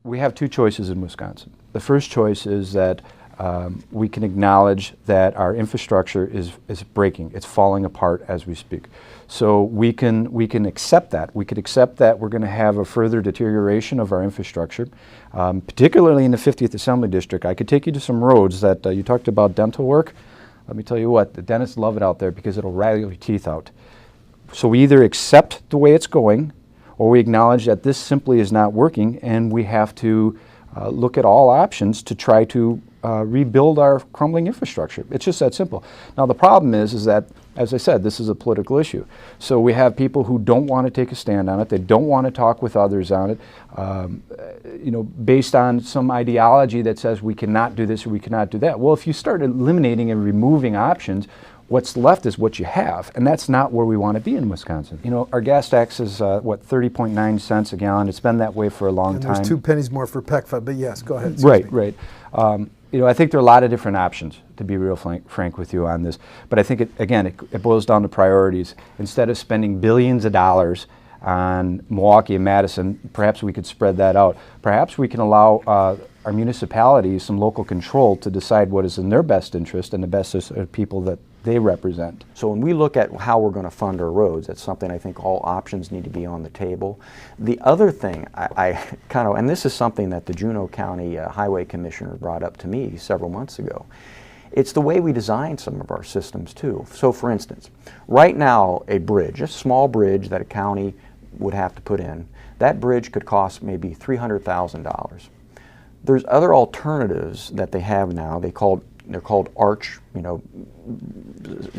We have two choices in Wisconsin. The first choice is that we can acknowledge that our infrastructure is breaking. It's falling apart as we speak. So we can accept that. We could accept that we're going to have a further deterioration of our infrastructure, particularly in the 50th Assembly District. I could take you to some roads that you talked about dental work. Let me tell you what, the dentists love it out there because it'll rattle your teeth out. So we either accept the way it's going, or we acknowledge that this simply is not working, and we have to look at all options to try to rebuild our crumbling infrastructure. It's just that simple. Now the problem is that, as I said, this is a political issue. So we have people who don't want to take a stand on it. They don't want to talk with others on it, based on some ideology that says we cannot do this or we cannot do that. Well, if you start eliminating and removing options, what's left is what you have, and that's not where we want to be in Wisconsin. You know, our gas tax is, 30.9 cents a gallon. It's been that way for a long time. And there's 2 pennies more for PECFA, but yes, go ahead. Right. I think there are a lot of different options, to be real frank with you on this. But I think, it boils down to priorities. Instead of spending billions of dollars on Milwaukee and Madison, perhaps we could spread that out. Perhaps we can allow our municipalities some local control to decide what is in their best interest and the best interest of people that they represent. So when we look at how we're going to fund our roads, that's something I think all options need to be on the table. The other thing and this is something that the Juneau County Highway Commissioner brought up to me several months ago. It's the way we design some of our systems too. So for instance, right now a bridge, a small bridge that a county would have to put in, that bridge could cost maybe $300,000. There's other alternatives that they have now. They're called arch,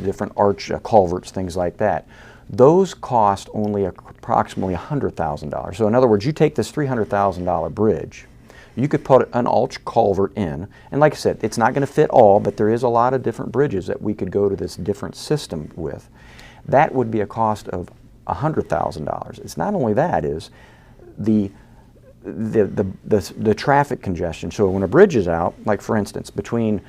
different arch culverts, things like that. Those cost only approximately $100,000. So in other words, you take this $300,000 bridge, you could put an arch culvert in, and like I said, it's not going to fit all, but there is a lot of different bridges that we could go to this different system with. That would be a cost of $100,000. It's not only that, is the traffic congestion. So when a bridge is out, like for instance, between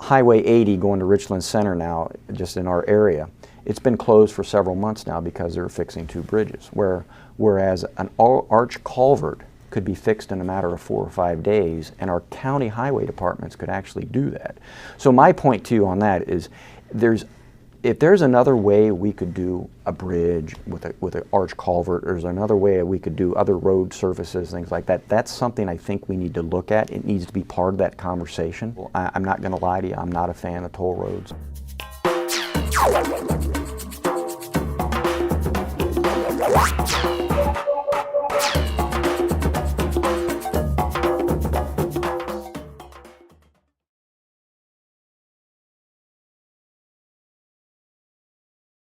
Highway 80 going to Richland Center now, just in our area, it's been closed for several months now because they're fixing 2 bridges, whereas an arch culvert could be fixed in a matter of 4 or 5 days, and our county highway departments could actually do that. So my point to you on that is, if there's another way we could do a bridge with an arch culvert, or there's another way we could do other road surfaces, things like that, that's something I think we need to look at. It needs to be part of that conversation. I'm not going to lie to you, I'm not a fan of toll roads.